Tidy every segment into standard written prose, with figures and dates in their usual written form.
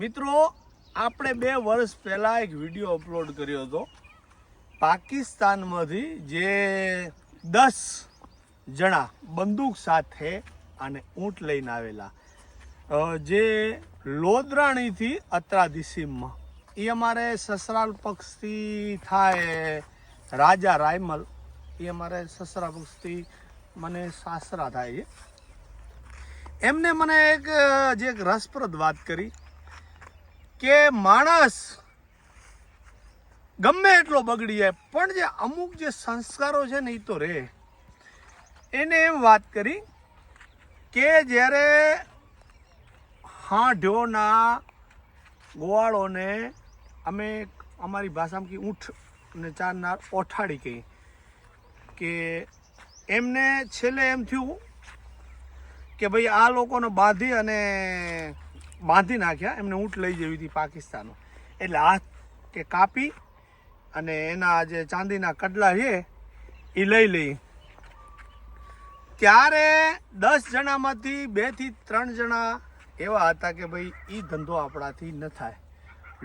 મિત્રો આપણે 2 વર્ષ પહેલા એક વિડીયો અપલોડ કર્યો હતો પાકિસ્તાનમાંથી જે 10 જણા બંદૂક સાથે અને ઊંટ લઈને આવેલા જે લોધરાણીથી અત્રાદિશીમમાં એ અમારે સસરાલ પક્ષથી થાય રાજા રાયમલ એ અમારે સસરા પક્ષથી મને સાસરા થાય છે એમને મને એક રસપ્રદ વાત કરી કે માણસ ગમે એટલો બગડી જાય પણ જે અમુક જે સંસ્કારો છે ને એ તો રહે. એને એમ વાત કરી કે જ્યારે હાંઢોના ગોવાળોને અમે અમારી ભાષામાં કે ઊંઠ ને ચારનાર ઓઠાડી કહી કે એમને છેલ્લે એમ થયું કે ભાઈ આ લોકોને બાંધી નાખ્યા. એમને ઊંટ લઈ જવી હતી પાકિસ્તાનો એટલે હાથ કે કાપી અને એના જે ચાંદીના કડલા છે એ લઈ ત્યારે 10 જણામાંથી 2 થી 3 જણા એવા હતા કે ભાઈ એ ધંધો આપણાથી ન થાય.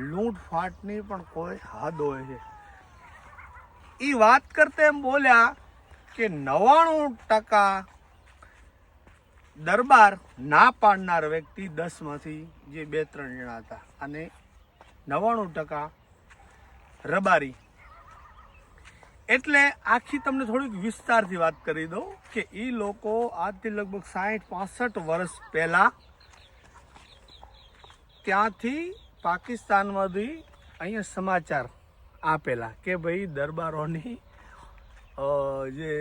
લૂંટફાટની પણ કોઈ હદ હોય છે. એ વાત કરતા એમ બોલ્યા કે 99% દરબાર ના પાડનાર વ્યક્તિ 10માંથી જે 2-3 જણા હતા અને 99% રબારી. એટલે આખી તમને થોડીક વિસ્તારથી વાત કરી દઉં કે એ લોકો આજથી લગભગ 60-65 વર્ષ પહેલા ત્યાંથી પાકિસ્તાનમાંથી અહીંયા સમાચાર આપેલા કે ભાઈ દરબારોની જે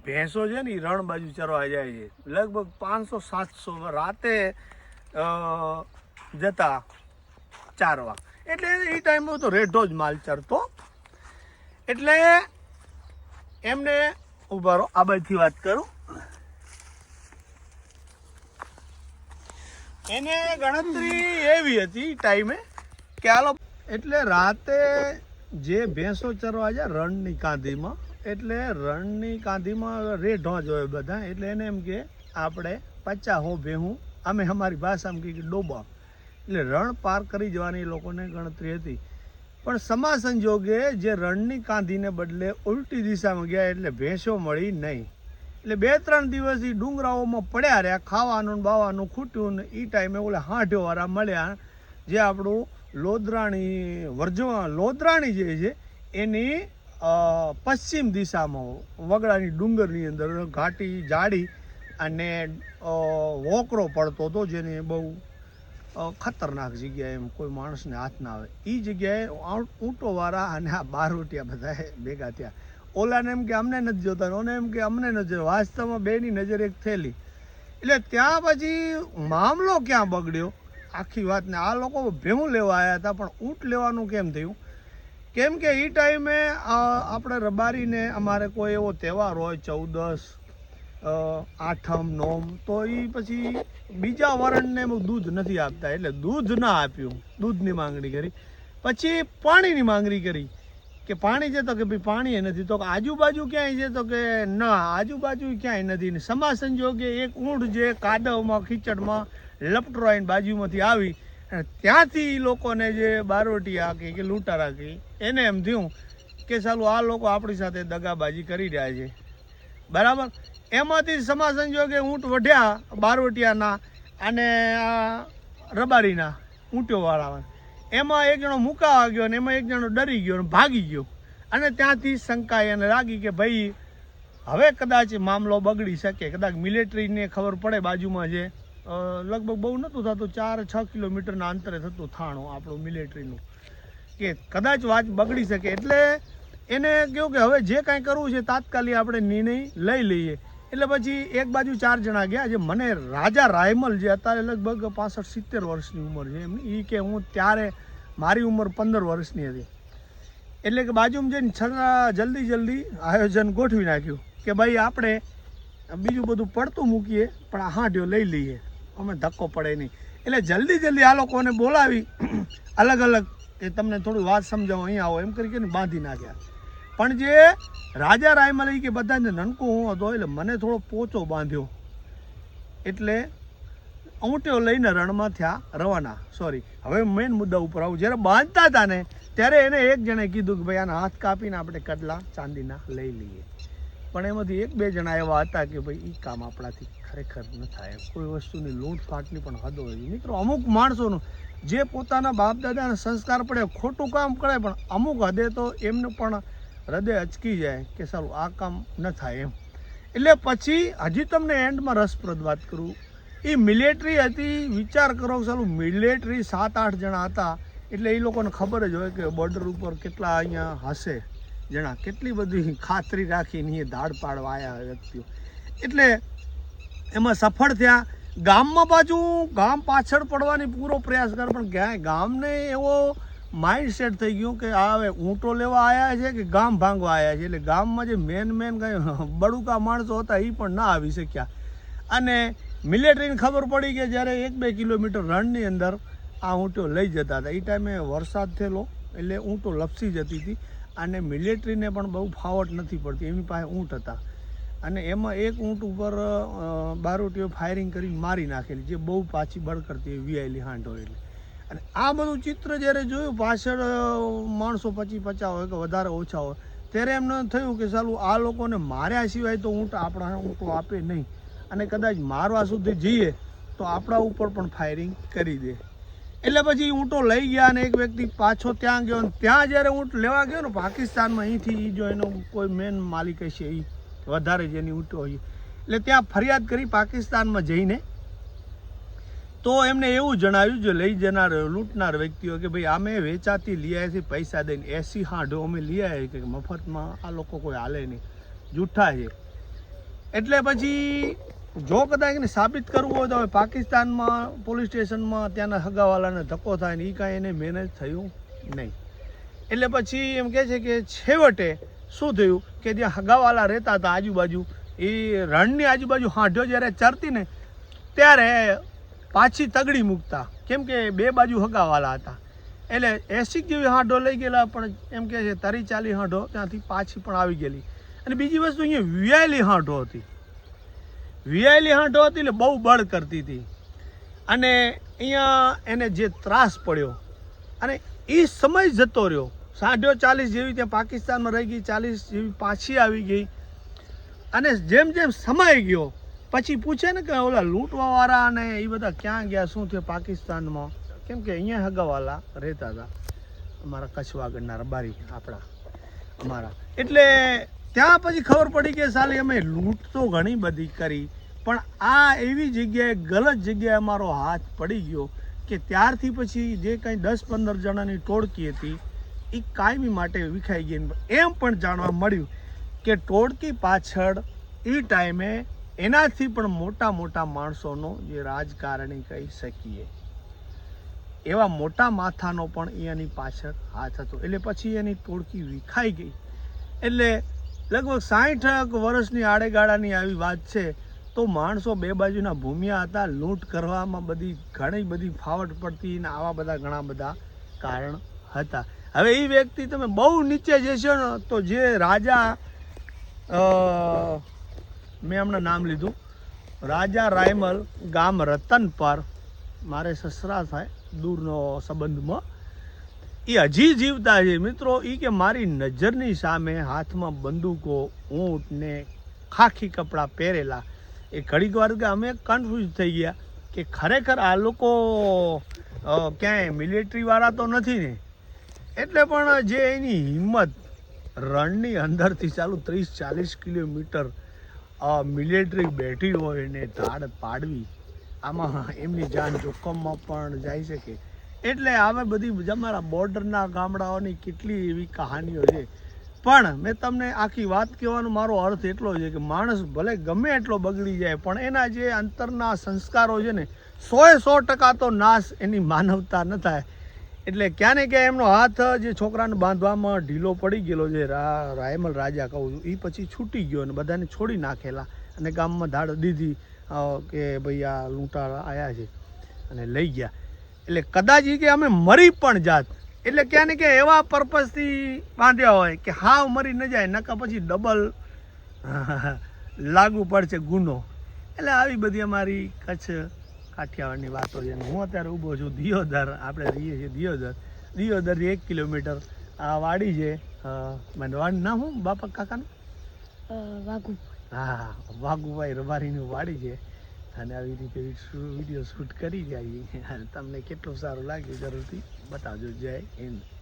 ભેંસો છે ને એ રણ બાજુ ચરવા જાય છે. લગભગ 500-700 રાતે જતા ચારવા. એટલે એ ટાઈમમાં તો રેઢો જ માલ ચરતો. એટલે એમને ઉભા રહો આ બાજુથી વાત કરું. એને ગણતરી એવી હતી ટાઈમે કે હાલો એટલે રાતે જે ભેંસો ચરવા જાય રણની કાંધીમાં એટલે રણની કાંધીમાં રેઢો જ હોય બધા. એટલે એને એમ કે આપણે 50 ભેહું અમે અમારી ભાષામાં કહીએ કે ડોબા એટલે રણ પાર કરી જવાની લોકોને ગણતરી હતી. પણ સમા સંજોગે જે રણની કાંધીને બદલે ઉલટી દિશામાં ગયા એટલે ભેંસો મળી નહીં. એટલે 2-3 દિવસ એ ડુંગરાઓમાં પડ્યા રહ્યા. ખાવાનું બાવાનું ખૂટ્યું ને એ ટાઈમે ઓલા હાંઢોવાળા મળ્યા જે આપણું લોધરાણી જે છે એની પશ્ચિમ દિશામાં વગડાની ડુંગરની અંદર ઘાટી જાડી અને વોકરો પડતો હતો જેને બહુ ખતરનાક જગ્યાએ એમ કોઈ માણસને હાથ ના આવે એ જગ્યાએ ઊંટોવાળા અને આ બારોટિયા બધા ભેગા થયા. ઓલાને એમ કે અમને નથી જોતા, ઓને એમ કે અમને નથી જોતા. વાસ્તવમાં બેની નજર એક થયેલી. એટલે ત્યાં પછી મામલો ક્યાં બગડ્યો આખી વાતને. આ લોકો ભેહું લેવા આવ્યા હતા પણ ઊંટ લેવાનું કેમ થયું? કેમ કે એ ટાઈમે આપણે રબારીને અમારે કોઈ એવો તહેવાર હોય 14 આઠમ નોમ તો એ પછી બીજા વરણને દૂધ નથી આપતા. એટલે દૂધ ના આપ્યું, દૂધની માંગણી કરી. પછી પાણીની માંગણી કરી કે પાણી છે તો કે ભાઈ પાણી નથી. તો આજુબાજુ ક્યાંય છે તો કે ના આજુબાજુ ક્યાંય નથી. સમા સંજોગે એક ઊંટ જે કાદવમાં ખીચડમાં લપટરાઈને બાજુમાંથી આવી અને ત્યાંથી લોકોને જે બારોટિયા કે લૂંટારા કહી એને એમ થયું કે ચાલો આ લોકો આપણી સાથે દગાબાજી કરી રહ્યા છે. બરાબર. એમાંથી સમા સંજોગે ઊંટ વઢ્યા બારોટિયાના અને રબારીના ઊંટોવાળા. એમાં એક જણો મુકાવા ગયો અને એમાં એક જણો ડરી ગયો અને ભાગી ગયો. અને ત્યાંથી શંકા એને લાગી કે ભાઈ હવે કદાચ મામલો બગડી શકે. કદાચ મિલિટરીને ખબર પડે બાજુમાં છે લગભગ બહુ નહોતું થતું 4-6 કિલોમીટરના અંતરે થતું થાણું આપણું મિલિટરીનું કે કદાચ વાત બગડી શકે. એટલે એને કહ્યું કે હવે જે કાંઈ કરવું છે તાત્કાલિક આપણે નિર્ણય લઈ લઈએ. એટલે પછી એક બાજુ 4 જણા ગયા. જે મને રાજા રાયમલ જે અત્યારે લગભગ 65-70 વર્ષની ઉંમર છે એમની, એ કે હું ત્યારે મારી ઉંમર 15 વર્ષની હતી. એટલે કે બાજુમાં જઈને જલ્દી આયોજન ગોઠવી નાખ્યું કે ભાઈ આપણે બીજું બધું પડતું મૂકીએ પણ આ હાંઢ્યો લઈ લઈએ, અમે ધક્કો પડે નહીં. એટલે જલ્દી આ લોકોને બોલાવી અલગ કે તમને થોડું વાત સમજાવો અહીંયા આવો એમ કરીને બાંધી નાખ્યા. પણ જે રાજા રાયમલ કે બધાને નનકો હું હતો એટલે મને થોડો પોચો બાંધ્યો. એટલે ઊંટિયો લઈને રણમાં થયા રવાના. હવે મેઇન મુદ્દા ઉપર આવું. જ્યારે બાંધતા હતા ને ત્યારે એને એક જણે કીધું કે ભાઈ આના હાથ કાપીને આપણે કડલા ચાંદીના લઈ લઈએ. પણ એમાંથી એક બે જણા એવા હતા કે ભાઈ એ કામ આપણાથી ખરેખર ન થાય. કોઈ વસ્તુની લૂંટફાટની પણ હદ હોય. મિત્રો, અમુક માણસોનું જે પોતાના બાપ દાદાના સંસ્કાર પડે ખોટું કામ કરે, પણ અમુક હદે તો એમનું પણ હૃદય અચકી જાય કે સારું આ કામ ન થાય એમ. એટલે પછી હજી તમને એન્ડમાં રસપ્રદ વાત કરું. એ મિલિટરી હતી. વિચાર કરો, સારું મિલિટરી 7-8 જણા હતા. એટલે એ લોકોને ખબર જ હોય કે બોર્ડર ઉપર કેટલા અહીંયા હશે જણા, કેટલી બધી ખાતરી રાખીને એ ધાડ પાડવા આવ્યા વ્યક્તિઓ. એટલે એમાં સફળ થયા. ગામમાં પાછું ગામ પાછળ પડવાની પૂરો પ્રયાસ કરે, પણ ક્યાંય ગામને એવો માઇન્ડસેટ થઈ ગયું કે આ હવે ઊંટો લેવા આવ્યા છે કે ગામ ભાંગવા આવ્યા છે. એટલે ગામમાં જે મેન કંઈ બડુકા માણસો હતા એ પણ ના આવી શક્યા. અને મિલિટરીને ખબર પડી કે જ્યારે 1-2 કિલોમીટર રણની અંદર આ ઊંટો લઈ જતા હતા. એ ટાઈમે વરસાદ થયેલો એટલે ઊંટો લપસી જતી હતી. અને મિલિટરીને પણ બહુ ફાવટ નથી પડતી. એમની પાસે ઊંટ હતા અને એમાં એક ઊંટ ઉપર બારોટીઓ ફાયરિંગ કરી મારી નાખેલી, જે બહુ પાછી બળકરતી વિયાયેલી હાંડ હોય. એટલે અને આ બધું ચિત્ર જ્યારે જોયું, પાછળ માણસો 50-50 હોય કે વધારે ઓછા હોય, ત્યારે એમને થયું કે સાલું આ લોકોને માર્યા સિવાય તો ઊંટ આપણા ઊંટો આપે નહીં, અને કદાચ મારવા સુધી જઈએ તો આપણા ઉપર પણ ફાયરિંગ કરી દે. એટલે પછી ઊંટો લઈ ગયા અને એક વ્યક્તિ પાછો ત્યાં ગયો. ત્યાં જ્યારે ઊંટ લેવા ગયો ને પાકિસ્તાનમાં, અહીંથી જો એનો કોઈ મેન માલિક હશે એ વધારે જેની ઊંટો હોય, એટલે ત્યાં ફરિયાદ કરી પાકિસ્તાનમાં જઈને. તો એમને એવું જણાવ્યું જે લઈ જનાર લૂંટનાર વ્યક્તિઓ કે ભાઈ અમે વેચાતી લઈ આવ્યા છીએ પૈસા દઈને, 80 હાંડો અમે લઈ આવ્યા કે મફતમાં આ લોકો કોઈ હાલે નહીં, જૂઠા છે. એટલે પછી જો કદાચ એને સાબિત કરવું હોય તો હવે પાકિસ્તાનમાં પોલીસ સ્ટેશનમાં ત્યાંના હગાવાલાને ધક્કો થાય ને એ કાંઈ એને મેનેજ થયું નહીં. એટલે પછી એમ કહે છે કે છેવટે શું થયું કે જ્યાં હગાવાલા રહેતા હતા આજુબાજુ, એ રણની આજુબાજુ હાંઢો જ્યારે ચરતી ને ત્યારે પાછી તગડી મૂકતા, કેમ કે બે બાજુ હગાવાલા હતા. એટલે 80 જેવી હાંઢો લઈ ગયેલા, પણ એમ કહે છે 30-40 હાંઢો ત્યાંથી પાછી પણ આવી ગયેલી. અને બીજી વસ્તુ અહીંયા વિયાયેલી હાંઢો હતી. વિયાયેલી હાંઢો હતી એટલે બહુ બળ કરતી હતી. અને અહીંયા એને જે ત્રાસ પડ્યો અને એ સમય જતો રહ્યો. 40 જેવી ત્યાં પાકિસ્તાનમાં રહી ગઈ, 40 જેવી પાછી આવી ગઈ. અને જેમ જેમ સમય ગયો પછી પૂછે ને કે ઓલા લૂંટવાવાળા અને એ બધા ક્યાં ગયા, શું થયું પાકિસ્તાનમાં, કેમ કે અહીંયા હગાવાલા રહેતા હતા અમારા કચ્છ વાગડના રબારી આપણા અમારા. એટલે ત્યાં પછી ખબર પડી કે સાલી અમે લૂંટ તો ઘણી બધી કરી, પણ આ એવી જગ્યાએ ગલત જગ્યાએ અમારો હાથ પડી ગયો કે ત્યારથી પછી જે કંઈ 10-15 જણાની ટોળકી હતી એ કાયમી માટે વિખાઈ ગઈ. એમ પણ જાણવા મળ્યું કે ટોળકી પાછળ એ ટાઈમે એનાથી પણ મોટા મોટા માણસોનો જે રાજકારણી કહી શકીએ એવા મોટા માથાનો પણ અહીંયાની પાછળ હાથ હતો. એટલે પછી એની ટોળકી વિખાઈ ગઈ. એટલે લગભગ 60 વર્ષની આડેગાળાની આવી વાત છે. તો માણસો બે બાજુના ભૂમિયા હતા, લૂંટ કરવામાં ઘણી બધી ફાવટ પડતી ને આવા બધા ઘણા બધા કારણ હતા. હવે એ વ્યક્તિ તમે બહુ નીચે જશો ને તો જે રાજા, મેં હમણાં નામ લીધું, રાજા રાયમલ, ગામ રતનપર, મારે સસરા થાય દૂરનો સંબંધમાં, એ હજી જીવતા છે મિત્રો. એ કે મારી નજરની સામે હાથમાં બંદૂકો, ઊંટ ને ખાખી કપડાં પહેરેલા. એ ઘડીક વાર કે અમે કન્ફ્યુઝ થઈ ગયા કે ખરેખર આ લોકો ક્યાંય મિલિટરીવાળા તો નથી ને. એટલે પણ જે એની હિંમત, રણની અંદરથી ચાલુ 30-40 કિલોમીટર મિલિટરી બેઠી હોય ને ધાડ પાડવી, આમાં એમની જાન જોખમમાં પણ જઈ શકે. એટલે આવે બધી અમારા બોર્ડરના ગામડાઓની કેટલી એવી કહાનીઓ છે. પણ મેં તમને આખી વાત કહેવાનો મારો અર્થ એટલો છે કે માણસ ભલે ગમે એટલો બગડી જાય, પણ એના જે અંતરના સંસ્કારો છે ને 100% તો નાશ એની માનવતા ન થાય. એટલે ક્યાં ને ક્યાં એમનો હાથ જે છોકરાને બાંધવામાં ઢીલો પડી ગયેલો છે, રાયમલ રાજા કહું છું, એ પછી છૂટી ગયો અને બધાને છોડી નાખેલા અને ગામમાં ધાડ દીધી કે ભાઈ આ લૂંટારા આવ્યા છે અને લઈ ગયા. એટલે કદાચ કે અમે મરી પણ જાત. એટલે ક્યાં ને ક્યાં એવા પર્પઝથી બાંધ્યા હોય કે હાવ મરી ન જાય, નકા પછી ડબલ લાગુ પડશે ગુનો. એટલે આવી બધી અમારી કચ્છ કાઠિયાવાડની વાતો છે. હું અત્યારે ઊભો છું દિયોદર, આપણે રહીએ છીએ દિયોદરથી 1 કિલોમીટર આ વાડી છે. મને વાડીનું નામ શું બાપા કાકાનું? વાઘુ. હા, વાઘુભાઈ રબારીનું વાડી છે. અને આવી રીતે વિડીયો શૂટ કરી જાય. અને તમને કેટલું સારું લાગ્યું જરૂરથી બતાવજો. જય હિન્દ.